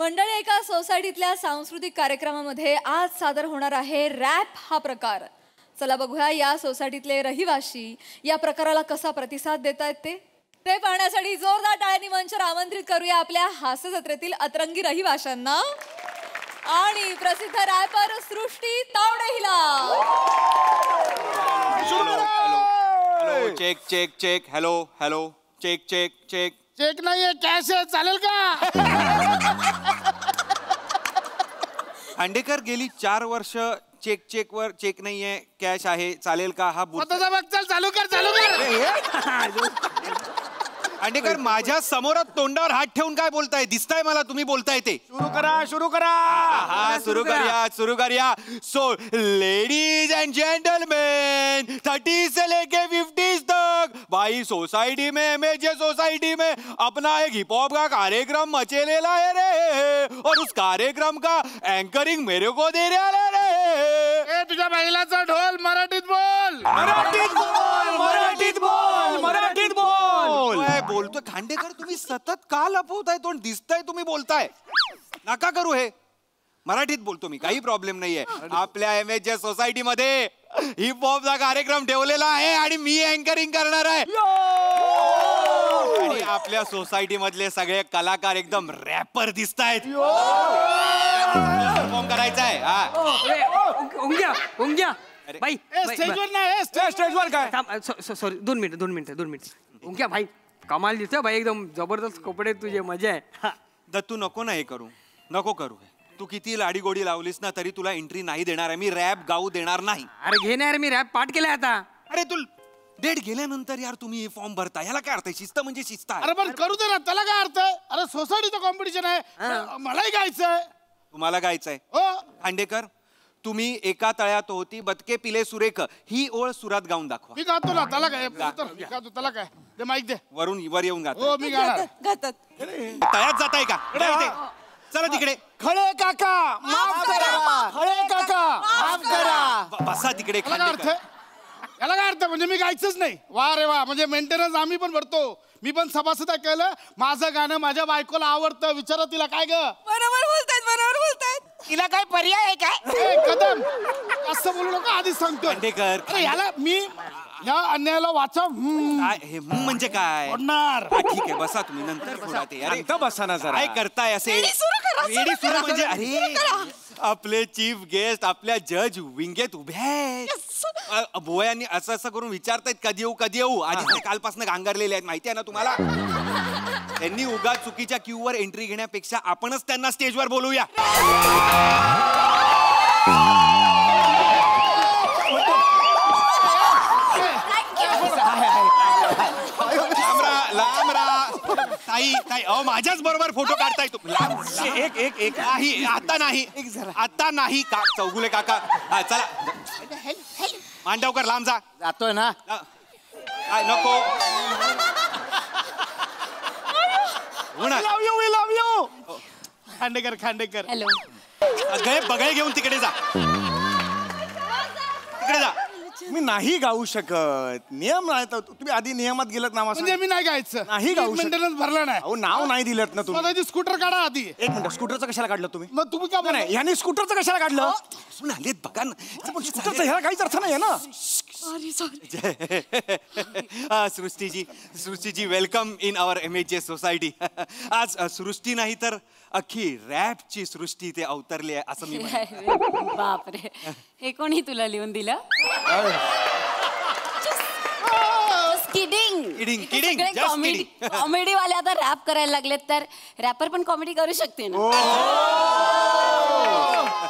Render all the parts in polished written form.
मंडळी, एका सोसायटीतल्या सांस्कृतिक कार्यक्रमामध्ये आज सादर होणार आहे रॅप हा प्रकार. चला बघूया या सोसायटीतले रहिवाशी या प्रकाराला कसा प्रतिसाद देतायत ते पाहण्यासाठी जोरदार टाळ्यांनी मंचावर आमंत्रित करूया आपल्या हास्य जत्रेतील अतरंगी रहिवाशांना आणि प्रसिद्ध रॅपर सृष्टी तावडे हिला. Hello check check check. Hello hello check check check. Check नाहीये, कॅश आहे, चालेल का? खांडेकर गेली 4 वर्ष चेक चेक वर चेक नाहीये, कॅश आहे, चालेल का? हा स्वतःचा बघ, चल चालू कर चालू कर. खांडेकर माझ्या समोरात तोंडावर हात ठेवून काय बोलताय? दिसताय मला तुम्ही बोलताय ते. सुरू करा सुरू करा. हा सुरू करूया. सो लेडीज एंड जेंटलमैन, 30 से लेके 50 तक भाई सोसाइटी में सोसाइटी में अपना एक हिप हॉप का कार्यक्रम मचेलेला है रे, और उस कार्यक्रम का एंकरिंग मेरे को दे रहा रे. ए तुझ्या महिलाचा ढोल मराठीत बोल. मराठीत बोल. काय बोलतोय खांडेकर? तुम्ही सतत का लपवताय तोंड? दिसताय तुम्ही बोलताय. नका करू हे. मराठीत बोलतो मी, काही प्रॉब्लेम नाहीये. आपल्या MHJ सोसायटी मध्ये हिप हॉपचा कार्यक्रम ठेवलेला आहे आणि मी अँकरिंग करणार आहे. आणि आपल्या सोसायटी मधले सगळे कलाकार एकदम रॅपर दिसतायत. परफॉर्म करायचा आहे. उंग्या भाई स्टेजवर नाही, स्टेजवर काय? Sorry, 2 minute. उंग्या भाई कमाल दिसतोय भाई, एकदम जबरदस्त कपडे तुझे, मजा आहे. दत्तू नको ना हे करू, नको करू. तू किती लाडी गोडी लावलीस ना तरी तुला एंट्री नाही देणार आहे मी. रॅप गाऊ देणार नाही. अरे घे ना यार, मी रॅप पाठ केलाय आता. अरे तू डेट गेल्यानंतर यार तुम्ही फॉर्म भरता, ह्याला काय अर्थ आहे? शिस्त म्हणजे शिस्त आहे. अरे पण करू दे ना, त्याला काय अर्थ आहे? अरे सोसायटीचं कॉम्पिटिशन आहे, मलाही गायचंय. तुम्हाला गायचंय? हो. खांडेकर, तुम्ही एका तळ्यात होती बदके पिले सुरेख ही ओळ सुरात गाऊन दाखवा. मी गातो ना, त्याला काय? गातो, त्याला काय? दे माईक दे. वर येऊन गातो. हो मी गाणार. तळ्यात जाताय का? चला तिकडे. खळे काका माफ करा. खळे काका माफ करा. बसा तिकडे. याला काय अर्थ? म्हणजे मी गायचंच नाही? वा रे वा. म्हणजे मेंटेनन्स आम्ही पण भरतो. मी पण सभासद केलं. माझं गाणं माझ्या बायकोला आवडतं. विचारा तिला. काय ग? बरोबर बोलतायत. तिला काय पर्याय आहे काय? कदम असं बोलू नका, आधीच सांगतो. खांडेकर, अरे याला मी या अन्यायाला वाचव. काय हे म्हणजे काय? ठीक आहे, बसा तुम्ही, नंतर बोला ते. अरे बसा ना जरा. काय करताय असे? रेडी सुरू म्हणजे? अरे आपले चीफ गेस्ट आपल्या जज विंगेत उभे आहेत. बोयांनी असं करून विचारतायत कधी येऊ. आधी ते कालपासून गांगरलेले आहेत, माहिती आहे ना तुम्हाला. त्यांनी उगा चुकीच्या क्यू वर एंट्री घेण्यापेक्षा आपणच त्यांना स्टेजवर बोलूया. लांब रा ताई माझ्याच बरोबर फोटो काढताय तुम्ही. एक आता नाही का चौगुले काका. चला मांडवकर, लांब जा. जातोय ना. नको. लव यू. खांडेकर. हॅलो. सगळे बगळे घेऊन तिकडे जा. मी नाही गाऊ शकत. नियम नाही. तुम्ही आधी नियमात गेलात ना. म्हणजे मी नाही गायचं? नाही गाऊ शकत. मेंटेनन्स भरला नाही. अहो नाव नाही दिलं ना तुम्ही. स्वतःची स्कूटर काढा आधी. एक मिनिट, स्कूटरचं कशाला काढलं तुम्ही? मग तुम्ही का नाही, ह्याने स्कूटरचं कशाला काढलं? आलेत बघा ना. स्कूटरचा ह्याला काहीच अर्थ नाही ना. Srishti ji welcome in our MHJ society. आज सृष्टी नाही तर अख्खी रॅपची सृष्टी ते अवतरली आहे असं मी म्हणेन. बापरे, हे कोणी तुला लिहून दिलं? कॉमेडी वाले आता रॅप करायला लागलेत, तर रॅपर पण कॉमेडी करू शकते ना.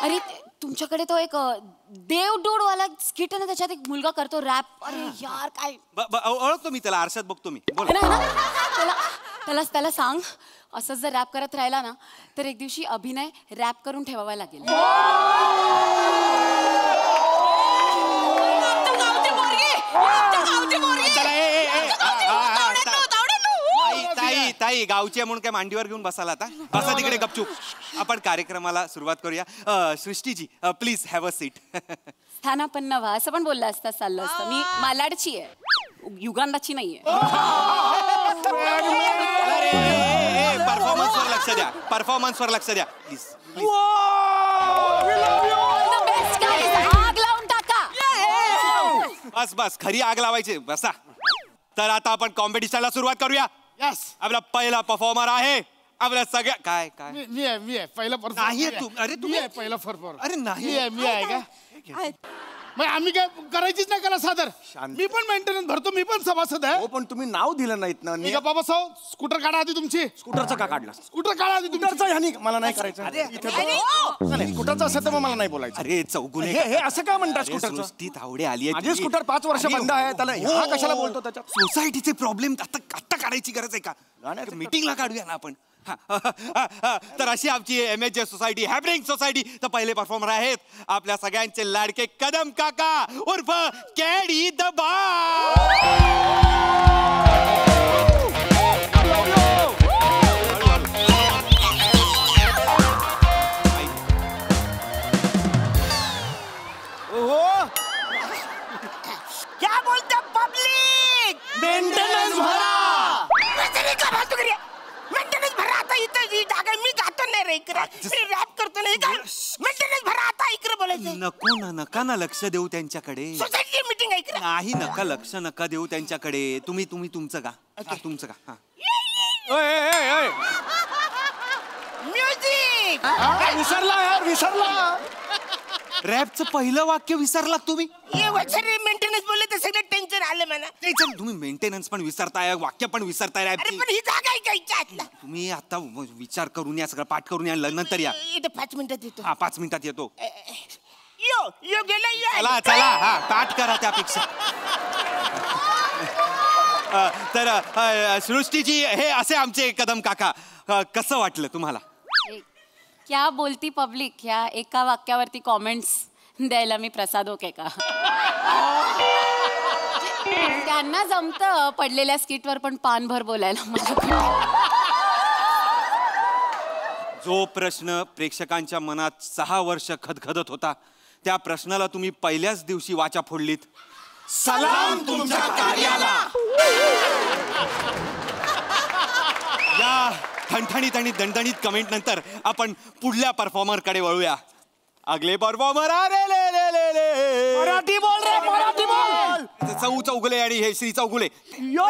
अरे तुमच्याकडे तो एक देव डूड वाला स्किट आहे ना, त्याच्यात एक मुलगा करतो रॅप. अरे यार काय ओळखतो मी त्याला, आरशात बघतो मी. त्याला सांग, असं जर रॅप करत राहिला ना तर एक दिवशी अभिनय रॅप करून ठेवावा लागेल. ताई गावची म्हणून काय मांडीवर घेऊन बसाल आता? बसा तिकडे गपचूप. आपण कार्यक्रमाला सुरुवात करूया. सृष्टीजी प्लीज हॅव अ सीट. स्थानापन्न व्हा असं पण बोललं असतं, चाललं असतं. मी मालाडची आहे, युगांडाची नाहीये. परफॉर्मन्सवर लक्ष द्या. परफॉर्मन्स वर लक्ष द्या प्लीज. The best guys, आग लावून टाका. बस बस खरी आग लावायची बसा. तर आता आपण कॉम्पिटिशनला सुरुवात करूया. यस आपला पहिला परफॉर्मर आहे आपल्या सगळ्या काय काय मी आहे पहिला परफॉर्मर. नाहीये तू. अरे तुम्ही- आहे पहिला परफॉर्मर. अरे नाही. मी आहे का मग आम्ही काय करायचीच नाही करा सादर. मी पण मेंटेनन्स भरतो, मी पण सभासद आहे. हो पण तुम्ही नाव दिलं नाहीत ना. ठीक आहे बाबा साहेब, स्कूटर काढा आधी तुमची. स्कूटरचं का काढला? स्कूटर काढा आधी तुमची. स्कूटरचं ह्यानी मला नाही करायचं इथे नाही, स्कूटरचं असेल तर मग मला नाही बोलायचं. अरे चौगुले हे हे असं का म्हणतात अरे, स्कूटरचं? सृष्टीत आवडे आली माझे स्कूटर 5 वर्ष बंद आहे, त्याला हा कशाला बोलतो त्याच्यात? सोसायटीचे प्रॉब्लेम आता आता काढायची गरज आहे का? मीटिंगला काढूया ना आपण. तर अशी आमची MHJ सोसायटी, हॅपनिंग सोसायटी. तर पहिले परफॉर्मर आहेत आपल्या सगळ्यांचे लाडके कदम काका उर्फ कॅडी द क्या बोलते पब्लिक? मेंटेनन्स भरा. मेंटेनन्स भरा आता इथं ही जागा मी गातो नाही रे इकडे. मी रॅप करतो नाही का? मेंटेनन्स भरा आता इकडे बोलायचं. नको ना नका ना लक्ष देऊ त्यांच्याकडे. सोसायटी मीटिंग आहे इकडे. नाही नका लक्ष नका देऊ त्यांच्याकडे. तुम्ही तुम्ही तुमचं का तुमचं का हा. म्युझिक विसरला यार विसरला. रॅपचं पहिलं वाक्य विसरलात तुम्ही. ये वचरी मेंटेनन्स बोलले तर सगळं टेन्शन आलं मला. नाही चल, तुम्ही मेंटेनन्स पण विसरताय वाक्य पण विसरताय अरे रॅपची. पण ही जागा आहे का इच्छा आतला? तुम्ही आता विचार करून या सगळं पाठ करून या नंतर या. इथे 5 मिनिटात येतो. हा 5 मिनिटात येतो. यो यो गेला यो चला आलं. चला हा पाठ करा त्यापेक्षा. तर सृष्टीजी हे असे आमचे कदम काका. कसं वाटलं तुम्हाला? क्या बोलती पब्लिक ह्या एका वाक्यावरती कॉमेंट्स द्यायला मी प्रसाद ओके का? त्यांना जमतं पडलेल्या स्किटवर पण पानभर बोलायला. मला जो प्रश्न प्रेक्षकांच्या मनात 6 वर्ष खदखदत होता त्या प्रश्नाला तुम्ही पहिल्याच दिवशी वाचा फोडलीत. सलाम तुमच्या कार्याला. या ठणठणीत आणि दणदणीत कमेंट नंतर आपण पुढल्या परफॉर्मर कडे वळूया. अगले परफॉर्मर मराठी बोल रे मराठी बोल. चौगुले आणि हे श्री चौगुले. यो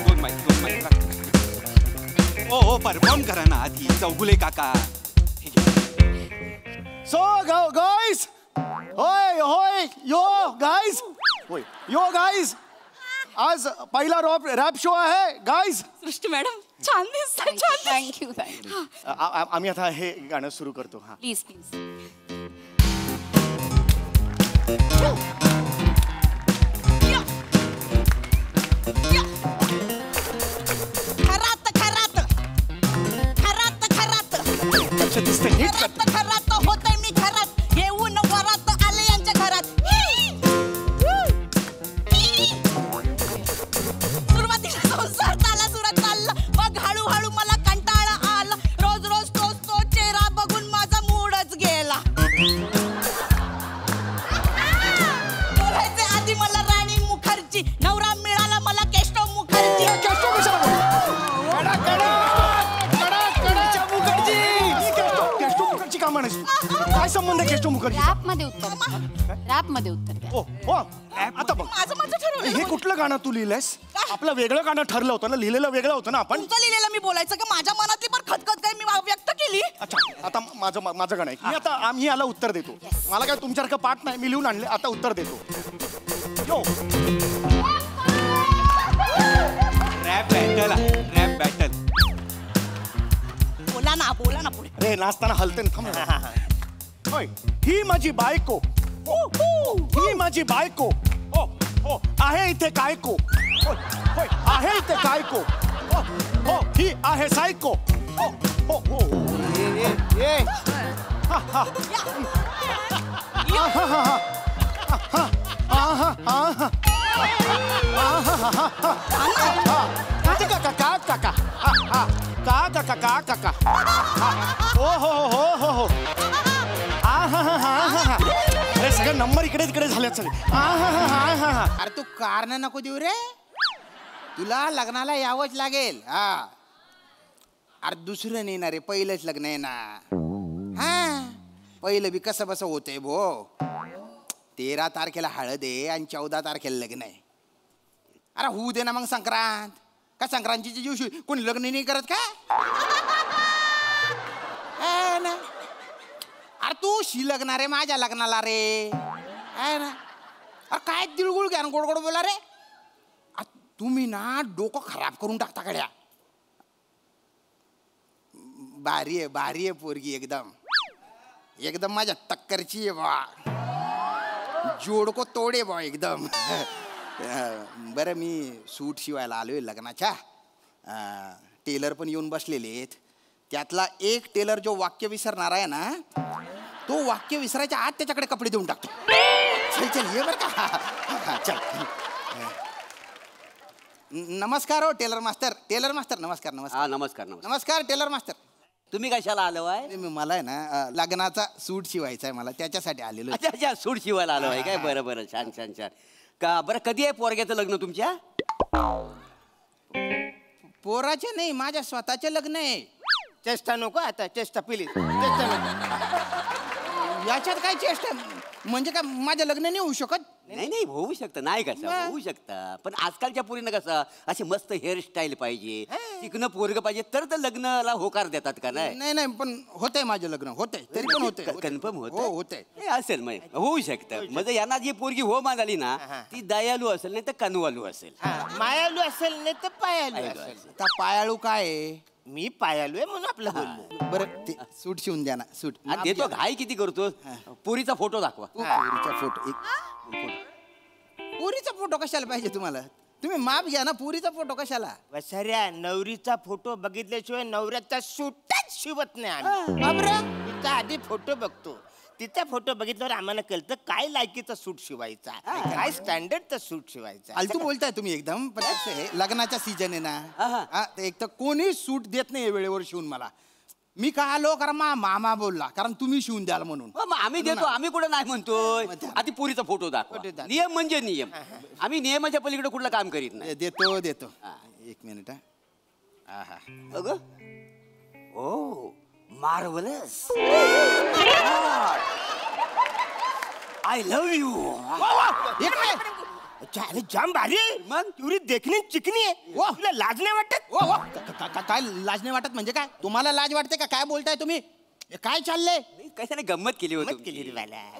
दोन माईक. ओ परफॉर्म करा ना आधी चौगुले काका. सो गाइस होय होय यो गाइस होय यो गाइस आज पहिला रॅप शो आहे गाइस. सृष्टी मॅडम छान दिसतात. Thank you thank you. आम्ही आता हे गाणं सुरू करतो. हा प्लीज प्लीज. खरात खरात खरात खरात दिसते खरात खरात होतंय मी घरात येऊन वरात आले यांच्या घरात. सुरुवातीला संसार सुरात चालला मग हळूहळू मला कंटाळा आला. रोज रोज तोच तो चेहरा बघून माझा मूडच गेला. बोलायचे आधी मला राणी मुखर्जी, नवरा मिळाला मला केशव मुखर्जी. मुखर्जी का म्हणायची? काय संबंध आहे केशव मुखर्जी? रॅप मध्ये उत्तर द्या. हो हो आता बघ माझं ठरवलं. हे कुठलं गाणं तू लिहिलंयस? आपलं वेगळं गाणं ठरलं होतं ना, लिहिलेलं वेगळं होतं ना आपण. तुमचं लिहिलेलं मी बोलायचं का माझ्या मनातली पण खतखत काय मी व्यक्त केली. अच्छा आता माझं गाणं आहे. मी आता आम्ही याला उत्तर देतो. मला काय तुमच्यासारखं पाठ नाही, मी लिहून आणले. आता उत्तर देतो. यो रॅप बॅटल. बोला ना पुढे. रे नाचताना हलते ना, थांब ना. होय ही माझी बायको. ही माझी बायको. हो हो आहे इथे कायको. होय होय आहे इथे कायको. हो हो ही आहे सायको. हो हो हो ये हा हा अरे सगळे नंबर इकडे तिकडे झालेत सगळे. अरे तू कारण नको देऊ रे, तुला लग्नाला यावंच लागेल. हा अरे दुसरं नाही ना रे, पहिलंच लग्न आहे ना. हा पहिलं बी कसं बसं होतंय भो. 13 तारखेला हळद आहे आणि 14 तारखेला लग्न आहे. अरे होऊ दे ना मग संक्रांत. का संक्रांतीच्या दिवशी कोणी लग्न नाही करत का? है ना. अरे तू शी लग्नार रे माझ्या लग्नाला रे. है ना. अरे काय तिळगुळ घ्या गोड गोड बोला रे. तुम्ही ना डोकं खराब करून टाकता गड्या. भारी आहे पोरगी एकदम एकदम माझ्या टक्करची आहे बा. जोडको तोडे बा एकदम. बरं मी सूट शिवायला आलोय लग्नाच्या. टेलर पण येऊन बसलेले आहेत. त्यातला एक टेलर जो वाक्य विसरणार आहे ना, तो वाक्य विसरायच्या आत त्याच्याकडे कपडे देऊन टाकतो. चल चल ये बरं का. चल. नमस्कार हो टेलर मास्तर. टेलर मास्तर नमस्कार. नमस्कार नमस्कार नमस्कार टेलर मास्तर. तुम्ही कशाला आलो आहे? मला आहे ना लग्नाचा सूट शिवायचा आहे मला, त्याच्यासाठी आलेलो. अच्छा अच्छा सूट शिवायला आलो आहे काय? बरं बरं छान छान छान. का बरं कधी आहे पोरग्याचं लग्न तुमच्या? पोराचे नाही माझ्या स्वतःचे लग्न आहे. चेष्टा नको आता, चेष्टा प्लीज, चेष्टा नको. याच्यात काय चेष्टा? म्हणजे काय माझं लग्न नाही होऊ शकत? नाही नाही होऊ शकतं. नाही कसं होऊ शकतं, पण आजकालच्या पोरीनं कसं असे मस्त हेअरस्टाईल पाहिजे, चिकनं पोरग पाहिजे तर लग्नाला होकार देतात का? नाही नाही नाही पण होतंय माझं लग्न. होतंय तरी पण होतंय. कन्फर्म होत हो होतंय. असेल मग होऊ शकतं. म्हणजे यांना जी पोरगी हो मागाली ना ती दयालू असेल नाही तर कनवालू असेल. मायालू असेल नाही तर पायालू असेल. आता पायाळू काय आहे? मी पायालू आहे म्हणून आपलं बोललो. बरं ते सूट शिवून द्या ना. सूट देतो. घाई किती करतो? पोरीचा फोटो दाखवा. पुरीचा फोटो. पुरीचा फोटो कशाला पाहिजे तुम्हाला? तुम्ही माप घ्या ना. पुरीचा फोटो कशाला? वसाऱ्या नवरीचा फोटो बघितल्याशिवाय नवऱ्याचा सूटच शिवत नाही आम्ही. तिचा आधी फोटो बघतो. तिचा फोटो बघितल्यावर आम्हाला कळतं काय लायकीचा सूट शिवायचा, काय स्टँडर्डचा सूट शिवायचा. फालतू बोलताय तुम्ही एकदम. पण कसं आहे, लग्नाचा सीजन आहे ना. एक तर कोणी सूट देत नाही वेळेवर शिवून मला. मी का आलो कारण मामा बोलला, कारण तुम्ही शिवून द्याल म्हणून. मग आम्ही देतो. आम्ही कुठं नाही म्हणतोय. आधी पोरीचा फोटो दाखवा. नियम म्हणजे नियम. आम्ही नियमाच्या पलीकडे कुठलं काम करीत नाही. देतो देतो. एक मिनिट. अगं ओ मार्वलस. I love you. जाम भारी आहे. मग एवढी देखणी चिकनी आहे. तुला लाज नाही वाटत? काय लाज नाही वाटत म्हणजे काय? तुम्हाला लाज वाटते का? काय बोलताय तुम्ही? काय चाललंय? कशाने गंमत केली होती?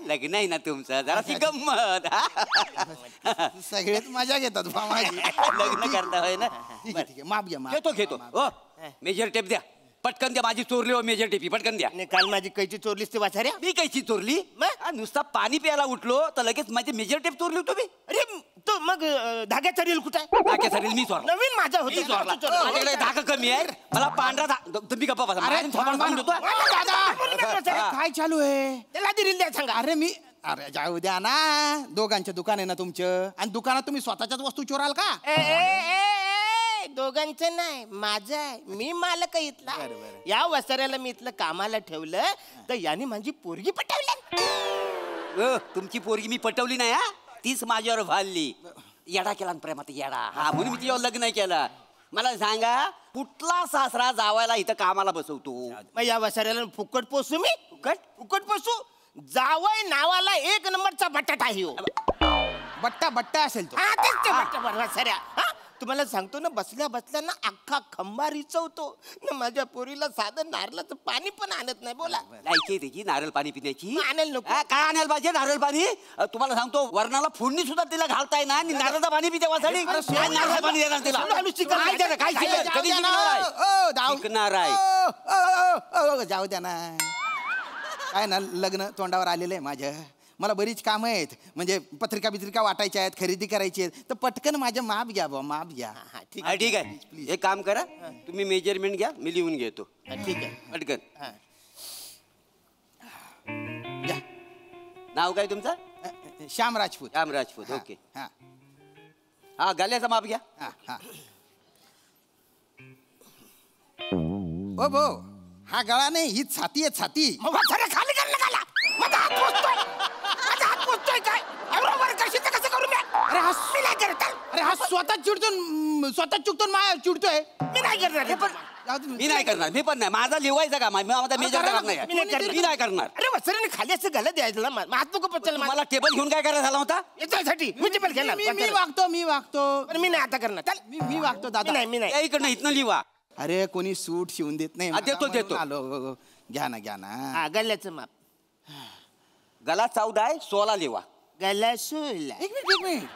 लग्न आहे ना तुमचं, जराशी गंमत. सगळेच मजा घेतात माझी. लग्न करता होय ना. ठीक आहे माफ घ्या. घेतो. ओ मेजर टेप द्या पटकन द्या. माझी चोरली हो मेजर टेपी, पटकन द्या. काल माझी कैची चोरलीस ते वाचाऱ्या. मी कैची चोरली? नुसता पाणी प्यायला उठलो तर लगेच माझी मेजर टेप चोरली होती तुम्ही. अरे तो मग धाग्याचा रील कुठे? धाग्याचा रील मी चोरला. नवीन माझा होता. माझ्याकडे धागा कमी आहे. मला पांढरा तुम्ही गप्पा बसा. काय चालू आहे? त्याला ती रील द्या सांगा. अरे जाऊ द्या ना. दोघांचं दुकान आहे ना तुमचं, आणि दुकानात तुम्ही स्वतःच्याच वस्तू चोराल का? दोघांचं नाही, माझं आहे. मी मालक आहे इथला. या वसाऱ्याला मी इथलं कामाला ठेवलं तर याने माझी पोरगी पटवली. तुमची पोरगी मी पटवली नाही. तीच माझ्यावर भालली. येडा केला प्रेमात येडा. म्हणून मी तिच्यावर लग्न केलं. मला सांगा कुठला सासरा जावायला इथं कामाला बसवतो? मग या वसाऱ्याला फुकट पोसू मी? फुकट पोसू? जावय नावाला एक नंबरचा बटाटा आहे हो. बट्टा असेल तो. वसाऱ्या तुम्हाला सांगतो ना, बसल्या बसल्या ना अख्खा खंबा रिचवतो ना. माझ्या पोरीला साधं नारळाचं पाणी पण आणत नाही. बोला लायकी त्याची नारळ पाणी पिण्याची. आणेल नको. काय आणायला पाहिजे नारळ पाणी? तुम्हाला सांगतो वरणाला फोडणी सुद्धा तिला घालताय ना, आणि नारळाचं पाणी पिते वासाठी. नारळ पाणी देणार तिला? जाऊ द्या ना. काय ना, लग्न तोंडावर आलेलं आहे माझ्या. मला बरीच कामं आहेत. म्हणजे पत्रिका बित्रिका वाटायच्या आहेत, खरेदी करायची आहेत. तर पटकन माझ्या माप घ्या बा, माप घ्या. ठीक आहे. एक काम करा, तुम्ही मेजरमेंट घ्या, मी लिहून घेतो. ठीक आहे. पटकन. घ्या. नाव काय तुमचं? श्याम राजपूत. श्याम राजपूत. ओके. हा गल्याचा माप घ्या. ओ भो, हा गळा नाही, ही छाती आहे. छाती खाली कर ना. माझा हात पोचतोय. माझा हात पोचतोय काय? बरोबर कशीच कसं करू मी? अरे हा स्वतः चिडतो, स्वतः चुकतो, माया चिडतोय. मी नाही करणार. मी नाही करणार, मी पण नाही. माझा लिवायचा काम आहे, माझा मेजर काम नाही. मी नाही करणार. अरे वसराने खाली असं गला द्यायचं हात नको पचल मला टेबल घेऊन काय करायला झाला होता? याच्यासाठी मी टेबल घेणार. मी वागतो पण मी नाही आता करणार. चल मी वागतो दादा. मी नाही या इकडनं इथनं लिवा. अरे कोणी सूट शिवून देत नाही हा, देतो, म्हणून देतो. आलो. घ्या ना हा गल्ल्याचं माप गला 14 आहे, 16 लिवा. गल्ला 16. एक मिनिट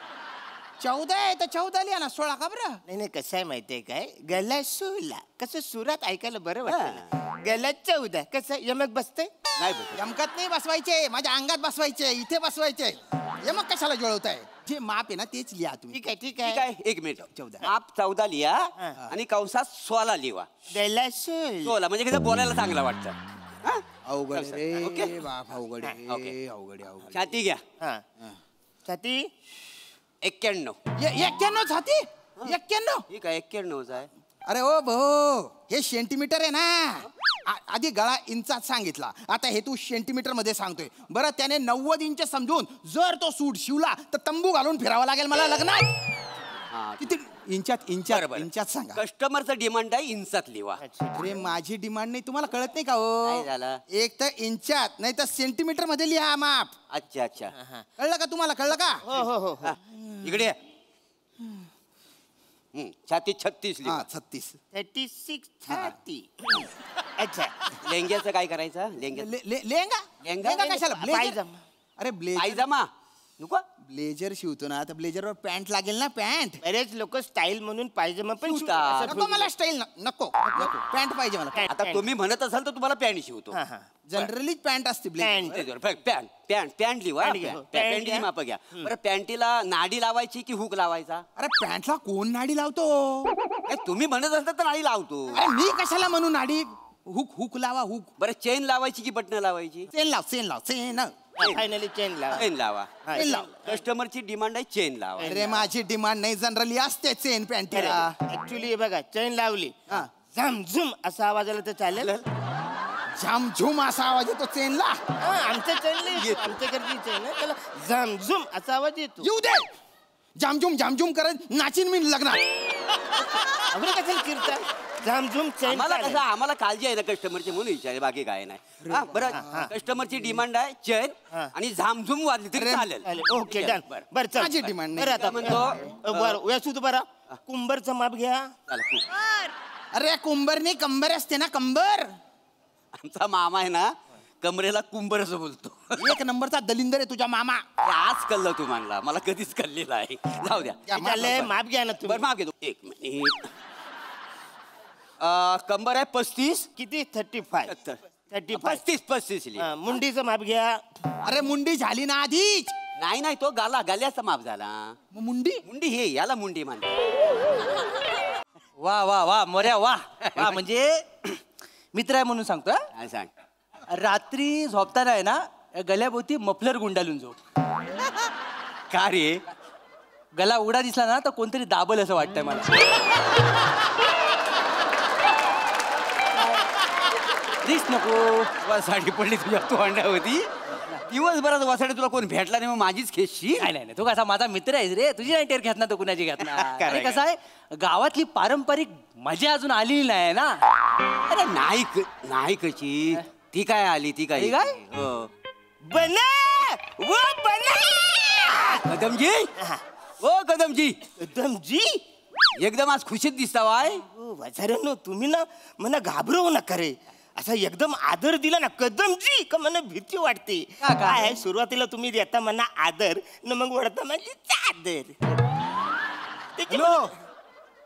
14 आहे तर 14 लिहा ना 16 का बरं? नाही कसं आहे माहितीये काय गल्ला 16 कसं सुरात ऐकायला बरं वाटतं. गल्ला 14 कसं यमक बसतंय. नाही बघ. यमकात नाही बसवायचे, माझ्या अंगात बसवायचे, इथे बसवायचे. यमक कशाला जुळवताय? जे माप आहे ना तेच लिहा तुम्ही. ठीक ठीक आहे आहे, 1 मिनिट. 14. आप 14 लिहा आणि कंसात 16 लिवा. गल्ला 16. 16 म्हणजे कसं बोलायला चांगलं वाटतं. हा? अवघड रे ओके. बाप, अवघड आहे, ओके. अवघड. छाती घ्या. हा छाती 91. 91 छाती 91. ठीक आहे, 91 आहे. अरे ओ भाऊ हे सेंटीमीटर आहे ना. आधी गळा इंचात सांगितला, आता हे तू सेंटीमीटर मध्ये सांगतोय. बरं त्याने 90 इंच समजून जर तो सूट शिवला तर तंबू घालून फिरावा लागेल मला लग्नात. किती इंचात सांगा. कस्टमरचं डिमांड आहे इंचात लिवा. अरे माझी डिमांड नाही, तुम्हाला कळत नाही का काय हो? झालं? एक तर इंचात नाही तर सेंटीमीटर मध्ये लिहा माप. अच्छा. कळलं का तुम्हाला? कळलं का? हो हा, इकडे ये. छाती 36 लिवा. 36. 36 छाती. अच्छा लेंग्याचं काय करायचं? लेंगा कशाला? पायजामा. अरे ब्लेझर. पायजामा नको. ब्लेझर शिवतो ना तर ब्लेझरवर पॅन्ट लागेल ना. पॅन्ट बरेच लोक स्टाईल म्हणून पायजामा पण शिवतात. शिवतात. नको मला स्टाईल नको पॅन्ट पाहिजे मला. आता तुम्ही म्हणत असाल तर तुम्हाला पॅन्ट शिवतो. जनरली पॅन्ट असते ब्लेझर. पॅन्ट लिवा. पॅन्ट घ्या. पॅन्टची माप घ्या. बरं पॅन्टीला नाडी लावायची की हुक लावायचा? अरे पॅन्टला कोण नाडी लावतो? तुम्ही म्हणत असाल तर नाडी लावतो. अरे मी कशाला म्हणू नाडी? हुक लावा हुक. बरं चेन लावायची की बटन लावायची? चेन लाव चेन. फायनली चेन लावा. चेन लावा. चेन लाव. कस्टमरची डिमांड आहे चेन लावा. अरे माझी डिमांड नाही, जनरली असते चेन पॅन्टीला. ऍक्च्युली बघा चेन लावली झमझुम असा आवाज आला तर चालेल. झामझुम असा आवाज येतो चेनला. आमच्या चेन आमच्याकडची चेन आहे, त्याला झमझुम असा आवाज येतो. येऊ दे. झामझुम करत नाचीन मी लग्नात. अगदी कशाला कीर्तन झमझुम चेन. आम्हाला काळजी आहे ना कस्टमरची म्हणून विचारे, बाकी काय नाही. हा बरं कस्टमरची डिमांड आहे चेन आणि झामझुम वाजली तरी चालेल. Okay done. बरं चल माझी डिमांड नाही. बरं आता म्हणतो बरं व्यसूत बरं कुंभरचं माप घ्या. अरे कुंभर नाही कंबर असते ना, कंबर. आमचा मामा आहे ना कमरेला कुंभर असं बोलतो. एक नंबरचा दलिंदर आहे तुझा मामा. आज कळलं तुम्हाला, मला कधीच कळलेलं आहे. जाऊ द्या. माप घ्या ना तुम्ही. बरं माप घेतो. 1 मिनिट. कंबर आहे 35. किती 35. 35 लिहा. मुंडीचं माप घ्या. अरे मुंडी झाली ना आधीच. नाही तो गाल्याचा माप झाला. मग मुंडी मुंडी हे याला मुंडी म्हणतात. वा मोऱ्या वा. म्हणजे मित्र आहे म्हणून सांगतो. काय सांग. रात्री झोपताना आहे ना गल्याभोवती मफलर गुंडाळून झोप. का रे? गला उघडा दिसला ना तर कोणतरी दाबल असं वाटतंय मला. रिस्क नको. साडी पडली तुझ्या तोंडावरती. दिवसभरात वासाडे तुला कोण भेटला नाही, मग माझीच खेशी. नाही तू कसा माझा मित्र आहेस रे. तुझी नाही टेर घेत ना तो कुणाची घेत ना. आणि कसं आहे गावातली पारंपरिक मजा अजून आलेली नाही ना. अरे नाही कशी ती काय आली ती काय हो. कदमजी कदमजी एकदम आज खुशीत दिसता वाय. वाचाऱ्यांनो तुम्ही ना मला घाबरवू नका रे. असा एकदम आदर दिला ना कदमजी का मला भीती वाटते. काय सुरुवातीला तुम्ही देता म्हणा आदर न मग वडता म्हणजे चादर.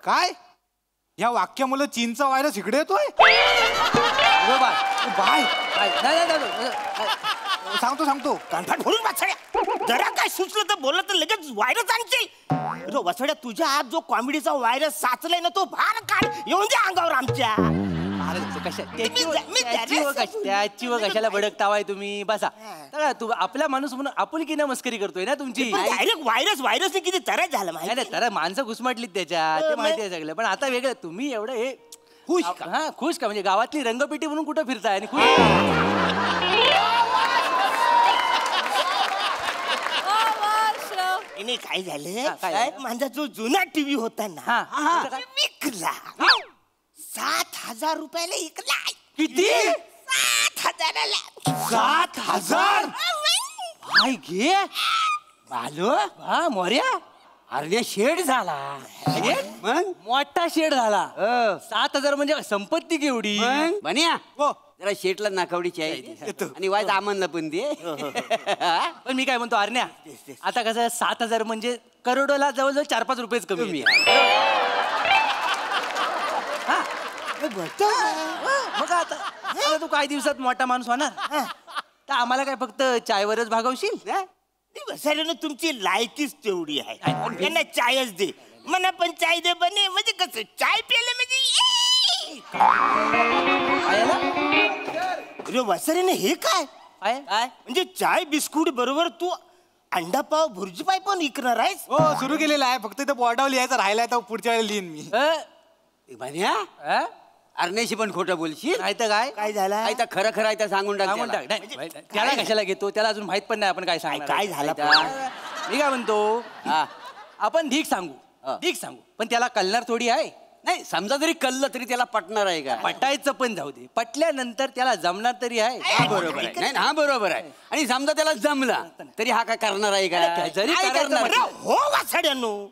काय ह्या वाक्यामुळे चीनचा व्हायरस इकडे येतोय? बाय सांगतो कानफाट भरून वाचड्या जरा काय सुचलं तर बोललं तर लगेच व्हायरस आणशील. वाचड्या तुझ्या आत जो कॉमेडीचा व्हायरस साचलाय ना तो भार काढ येऊन दे अंगावर आमच्या. त्याची व कशाला भडकतावाय तुम्ही. बसा तू आपला माणूस म्हणून आपुलकीनं मस्करी करतोय ना तुमची. डायरेक्ट व्हायरस किती तरच झालं माहिती. तर माणसं घुसमटलीत त्याच्यात ते माहिती आहे सगळं. पण आता वेगळं तुम्ही एवढं हे खुश का म्हणजे गावातली रंगपेटी म्हणून कुठं फिरताय आणि खुश. काय झालं माझा जो जुना टीव्ही होता ना विकला. 7,000 रुपयाला इकलाय. किती? 7,000ला. 7,000? काय घे बालो हा मोर्या अरे शेड झाला. मग मोठा शेड झाला. 7,000 म्हणजे संपत्ती केवढी. बन्या जरा शेटला नाकावडी चाय आणि वाज आमनला पण दे. पण मी काय म्हणतो अरण्या, आता कसं 7,000 म्हणजे करोडोला जवळजवळ 4-5 रुपयेच कमी आहे. मग आता तू काही दिवसात मोठा माणूस होणार तर आम्हाला काय फक्त चायवरच भागवशील. वसाऱ्यानं तुमची लायकीच तेवढी आहे. त्यांना चायच दे म्हणा, पण चाय दे बने म्हणजे कसं चाय प्यायला म्हणजे वसाऱ्याने हे काय म्हणजे चाय बिस्कुट बरोबर तू अंडा पाव भुर्जी पाय पण विकणार आहेस. हो सुरू केलेलं आहे, फक्त इथं बोर्डावर लिहायचं राहिलाय तर पुढच्या वेळेला लिहिन मी. बन्या अरण्याशी पण खोटं बोलशील नाही तर काय काय झालं काय तर खरं खरं आहे तर सांगून टाक सांगून टाक. नाही, त्याला कशाला घेतो, त्याला अजून माहित पण नाही आपण काय सांगणार. काय झालं मी काय म्हणतो आपण ढीक सांगू पण त्याला कळणार थोडी आहे. नाही समजा जरी कळलं तरी त्याला पटणार आहे का. पटायचं पण जाऊ दे, पटल्यानंतर त्याला जमणार तरी आहे. हा बरोबर आहे. नाही हा बरोबर आहे. आणि समजा त्याला जमला तरी हा काय करणार आहे का. जरी काय करायचं करणार म्हटलं, हो वासाड्यानो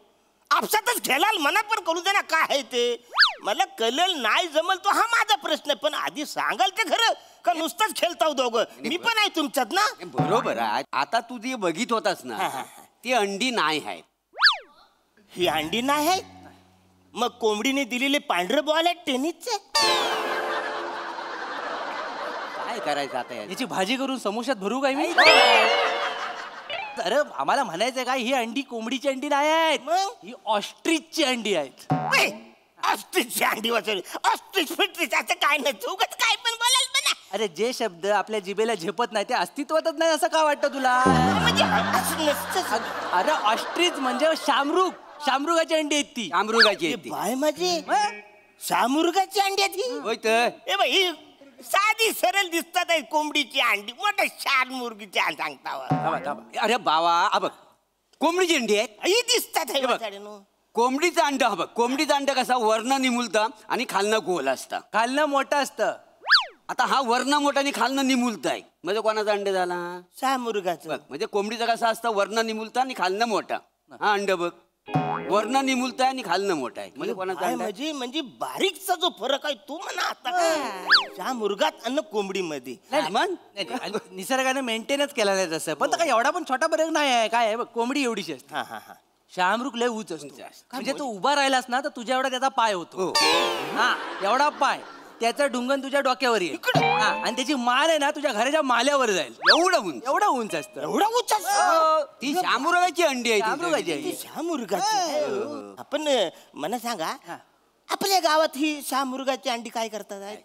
आपसातच खेळाल मना पण कळू दे ना काय आहे ते. मला कळेल नाही जमल तो हा माझा प्रश्न आहे, पण आधी सांगाल ते खरं का नुसतंच खेळताव दोघं. मी पण आहे तुमच्यात ना. बरोबर आहे. आता तू जे बघित होतास ना ती अंडी नाही आहेत. ही अंडी नाही आहे. मग कोंबडीने दिलेले पांढरे बॉल आहेत टेनिसचे. काय करायचं आता याची भाजी करून समोशात भरू काय मी. अरे आम्हाला म्हणायचं काय, ही अंडी कोंबडीची अंडी नाही आहेत, ही ऑस्ट्रिचची अंडी आहेत. ऑस्ट्रिचची अंडी वाचवली. ऑस्ट्रिच फिट्रिच असं काय नाही, उगाच काय पण बोलाल पण. अरे जे शब्द आपल्या जिभेला झेपत नाही ते अस्तित्वातच नाही असं का वाटतं तुला. म्हणजे असं नसतं. अरे ऑस्ट्रिच म्हणजे शामरुगाची अंडी आहेत ती. शामरुगाची बाय माझी शामुर्गाची अंडी आहेत ही. होय तर ए बाई ही साधी सरळ दिसतात आहे कोंबडीची अंडी. मोठं शान मुर्गीची अंडी सांगता. अरे बाबा बघ कोंबडीची अंडी आहेत. ही दिसतात आहे वासाड्यानो. कोंबडीचं अंड बघ, कोंबडीचं अंड कसा वरनं निमुलतं आणि खालनं गोल असतं. खालनं मोठं असतं. आता हा वरनं मोठा आणि खालनं निमुलत आहे म्हणजे कोणाचा अंड झाला. शामुर्गाचं. बघ म्हणजे कोंबडीचं कसं असतं वरनं निमुलतं आणि खालनं मोठा. हा अंड बघ वरनं निमुलत आहे आणि खालनं मोठा आहे म्हणजे कोणाचा अंड आहे? म्हणजे बारीकचा जो फरक आहे तो म्हणा आता काय शामुर्गात आणि कोंबडीमध्ये. निसर्गाने मेंटेनच केला नाही तसं, पण काय एवढा पण छोटा फरक नाही आहे. काय आहे बघ, कोंबडी एवढीशी असते, शामरुग लय उंच असतो. म्हणजे तू उभा राहिलास ना तर तुझ्या एवढा त्याचा पाय होतो. हा एवढा पाय, त्याचा ढुंगण तुझ्या डोक्यावर येईल आणि त्याची मान आहे ना तुझ्या घराच्या माल्यावर जाईल. एवढं उंच असतं. एवढा उंच असतं. ती शामुर्गाची अंडी आहे. शामरुगाची आहे. शामुर्गाची. आपण मला सांगा आपल्या गावात ही शामुर्गाची अंडी काय करतात आहेत.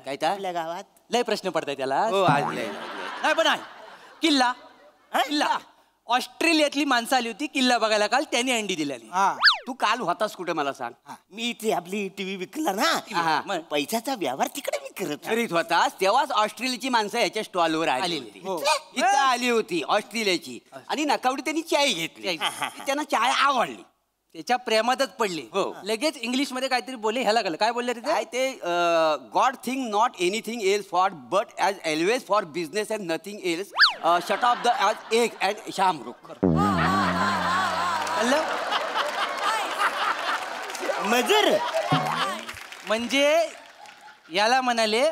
काय आपल्या गावात लय प्रश्न पडताय त्याला. नाही पण आहे किल्ला. ऑस्ट्रेलियातली माणसं आली होती किल्ला बघायला काल, त्यांनी अंडी दिलेली. तू काल होतास कुठे मला सांग. मी इथे आपली टीव्ही विकला ना, पैशाचा व्यवहार तिकडे मी करीत होतास तेव्हाच ऑस्ट्रेलियाची माणसं याच्या स्टॉलवर आली होती. इथं आली होती ऑस्ट्रेलियाची आणि नकावडी त्यांनी चाय घेतली. त्यांना चाय आवडली, त्याच्या प्रेमातच पडले. लगेच इंग्लिश मध्ये काहीतरी बोलले. ह्याला कळलं काय बोलले काय ते. God thing not anything else for but as always for business and nothing else shut off the as egg and शामरुख. मजर म्हणजे याला म्हणाले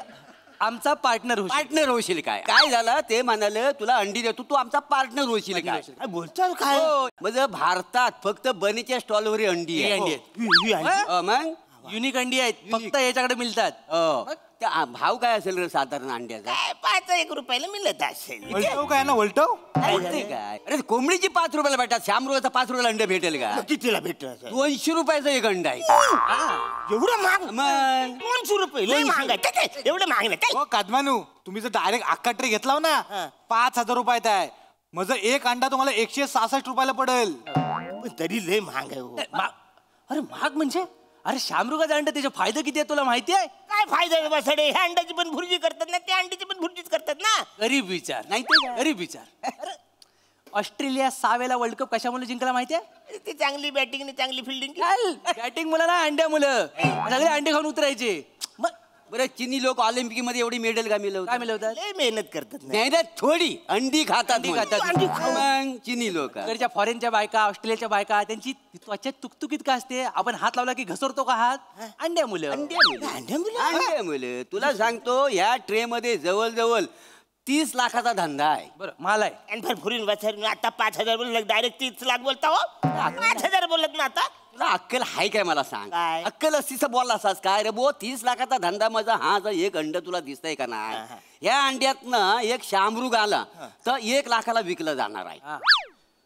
आमचा पार्टनर होशील. काय झालं ते म्हणाले तुला अंडी देतो, तू आमचा पार्टनर होशील. काय बोलतो काय म्हणजे भारतात फक्त बनीच्या स्टॉलवर अंडी आहे. मग युनिक अंडी आहेत, फक्त याच्याकडे मिळतात. भाव काय असेल रे साधारण अंड्याचा. 5 रुपयाला मिळत असेल. काय ना वलटव काय. अरे कोंबडीची 5 रुपयाला भेटतात, शामरुगाचा 5 रुपयाला अंड भेटेल का. कितीला भेटत 200 रुपयाचं एक अंड आहे. एवढं महाग. मग 200 रुपये लय महाग आहे. एवढं महाग नाही. हो कादमानू, तुम्ही जर डायरेक्ट अख्खा ट्रे घेतला ना 5,000 रुपयात आहे. माझं एक अंडा तुम्हाला 166 रुपयाला पडेल. तरी लय महाग आहे. अरे महाग म्हणजे अरे शामरुगाचा अंड त्याचे फायदे किती आहे तुला माहिती आहे. काय फायदा बसाडे. ह्या अंड्याची पण भुर्जी करतात ना, त्या अंड्याची पण भुर्जीच करतात ना. गरीब विचार नाही ते गरीब विचार. ऑस्ट्रेलिया 6 वेळेला वर्ल्ड कप कशामुळे जिंकला माहितीये? ती चांगली बॅटिंग आणि चांगली फिल्डिंग. बॅटिंग मुलं ना अंड्या मुलं सगळे अंडे खाऊन उतरायचे. मग बरं चिनी लोक ऑलिम्पिक मध्ये एवढी मेडल का मिळवतात? काय मिळवतात? लय मेहनत करतात ना. मेहनत थोडी, अंडी खातात. अंडी खातात. मग चिनी लोक इकडच्या फॉरेनच्या बायका, ऑस्ट्रेलियाच्या बायका, त्यांची त्वचा तुकतुकीत का असते? आपण हात लावला की घसरतो का हात? अंड्या मुलं. अंडे मुलं. तुला सांगतो ह्या ट्रे मध्ये जवळजवळ 30 लाखाचा धंदा आहे. बरं मला आहे. आणि भरभरून वाचार आता 5,000 बोललं, डायरेक्ट 30 लाख बोलता हो. 5,000 बोलत ना आता. तुला अक्कल हाय काय मला सांग? काय? अक्कल असतीस बोलला असास काय रे बो? 30 लाखाचा धंदा माझा हा जर एक अंड तुला दिसतंय का नाही? या अंड्यातनं एक शामरुग आला तर 1 लाखाला विकलं जाणार आहे.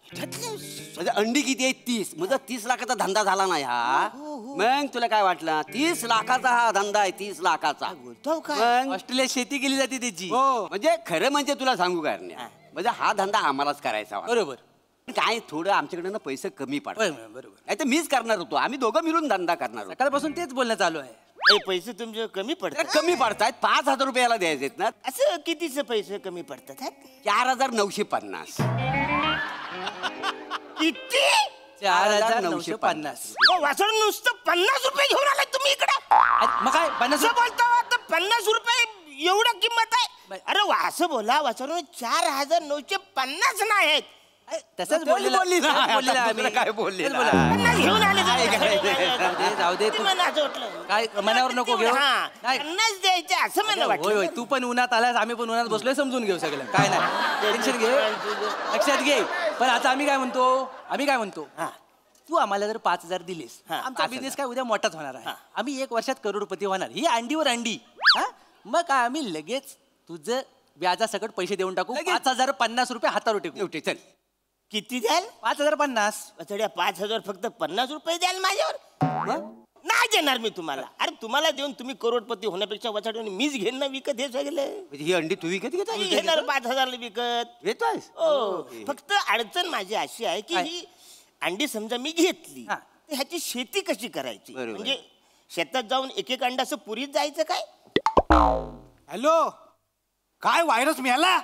म्हणजे अंडी किती आहे? 30. म्हणजे 30 लाखाचा धंदा झाला नाही हा. मग तुला काय वाटलं? 30 लाखाचा हा धंदा आहे. 30 लाखाचा. मग ऑस्ट्रेलियात शेती केली जाते त्याची. म्हणजे खरं म्हणजे तुला सांगू काय म्हणजे हा धंदा आम्हालाच करायचा होता. बरोबर. काय थोडं आमच्याकडे ना पैसे कमी पडतात. बरोबर. नाही तर मीच करणार होतो. आम्ही दोघं मिळून धंदा करणार होतो. सकाळपासून तेच बोलणं चालू आहे. पैसे तुमचे कमी पडतात. कमी पडतायत. 5,000 रुपयाला द्यायचे ना. असं कितीचे पैसे कमी पडतात? 4,950. किती? 4,950. वासर नुसतं 50 रुपये घेऊन आलाय तुम्ही इकडे. मग काय 50 बोलता 50 रुपये एवढं किंमत आहे? अरे असं बोला वासर 4,950 नाही आहेत. तसंच बोलली काय बोलले घेऊन आले जाऊ दे तू काय मनावर नको घेऊ. पन्नास द्यायचे असं मला होय होय वाटतं. तू पण उन्हात आलास, आम्ही पण उन्हात बसलोय, समजून घेऊ सगळं. काय नाही टेन्शन घे, लक्षात घे. पण आता आम्ही काय म्हणतो तू आम्हाला जर 5,000 दिलीस, आमचा बिझनेस काय उद्या मोठाच होणार आहे. आम्ही 1 वर्षात करोडपती होणार. ही अंडीवर अंडी. मग काय आम्ही लगेच तुझं व्याजासकट पैसे देऊन टाकू. 5,050 रुपये हातावर टेकू. चल किती द्याल? 5,050. 5,000 फक्त 50 रुपये द्याल माझ्यावर? नाही देणार मी तुम्हाला. अरे तुम्हाला देऊन तुम्ही करोडपती होण्यापेक्षा वाचाडून मीच घेईन ना विकत हे सगळं. ही अंडी तू विकत मी घेणार 5,000 विकत घेतोय. फक्त अडचण माझी अशी आहे की ही अंडी समजा मी घेतली तर ह्याची शेती कशी करायची? म्हणजे शेतात जाऊन एक अंडा असं पुरीत जायचं काय? हॅलो, काय व्हायरस मिळाला?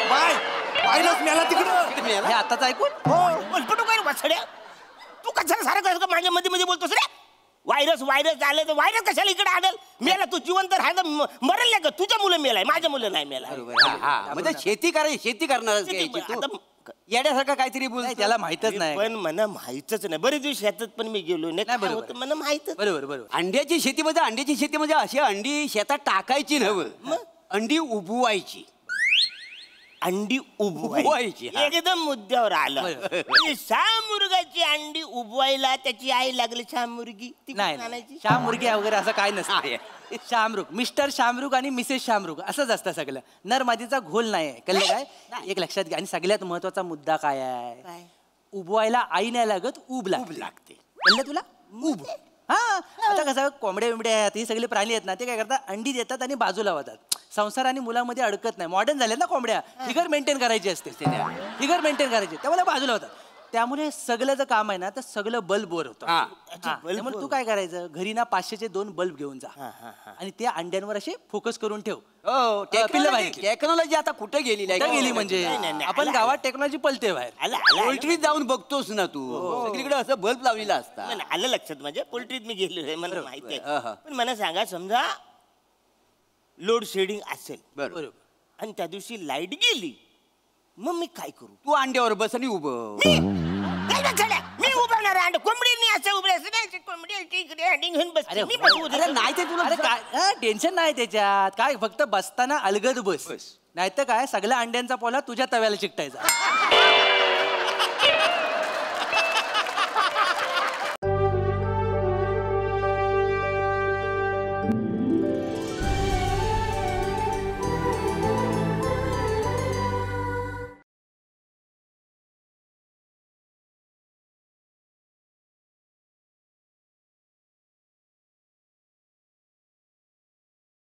बाय व्हायरस मिळाला तिकडं. हे आताच ऐकून बोलपटू काय वाचड्या? तू कशाला सारं कसं माझ्या मध्ये मध्ये बोलतोस रे? व्हायरस आले तर व्हायरस कशाला इकडे आणल? मेला तू जिवंत राहायला मरेल नाही का? तुझ्या मुलं मेलाय, माझ्या मुलं नाही मेलाय. म्हणजे शेती करणार येण्यासारखं काहीतरी बोल. त्याला माहितच नाही. पण मला माहितच नाही. बरेच दिवस शेतात पण मी गेलो नाही होतं मला माहित. बरोबर. अंड्याची शेती म्हणजे अशी अंडी शेतात टाकायची नव्हतं, अंडी उबवायची. अंडी उबवायची. एकदम मुद्द्यावर आलं. शामुर्गाची अंडी उबवायला त्याची आई लागली शामुर्गी. नाही, शामुर्गी वगैरे असं काय नसतं. शामरुग, मिस्टर शामरुग आणि मिसेस शामरुग असंच असतं सगळं. नर मादीचा घोल नाही आहे. कळलं काय? एक लक्षात घ्या. आणि सगळ्यात महत्वाचा मुद्दा काय आहे? उबवायला आई नाही लागत, ऊब लागते. कळलं तुला? ऊब. आता कसं कोंबड्या बिंबड्या आहेत, ही सगळे प्राणी आहेत ना, ते काय करतात? अंडी देतात आणि बाजूला होतात. संसार आणि मुलामध्ये अडकत नाही. मॉडर्न झाले ना कोंबड्या. फिगर मेंटेन करायची असते. फिगर मेंटेन करायची, त्यामुळे बाजूला होतात. त्यामुळे सगळं जर काम आहे ना तर सगळं बल्ब वर होतं. त्यामुळे तू काय करायचं? घरी ना 500चे 2 बल्ब घेऊन जा आणि त्या अंड्यांवर असे फोकस करून ठेव. टेक्नॉलॉजी आता कुठे गेली म्हणजे आपण गावात टेक्नॉलॉजी पलते बाहेर. पोल्ट्रीत जाऊन बघतोस ना तू, सगळीकडे असं बल्ब लावलेला असता. आलं लक्षात माझ्या. पोल्ट्रीत मी गेलो मला माहिती आहे. पण मला सांगा, समजा लोड शेडिंग असेल बरोबर आणि त्या दिवशी लाईट गेली, मग मी काय करू? तू अंड्यावर बस आणि उभं. मी उभारणार अंड. कोंबडीने असं उभे कोंबडी अंडी घेऊन बस. नाही ते तुला काय टेन्शन नाही त्याच्यात. काय फक्त बसताना अलगद बस. नाही तर काय सगळ्या अंड्यांचा पोला तुझ्या तव्याला चिकटायचा.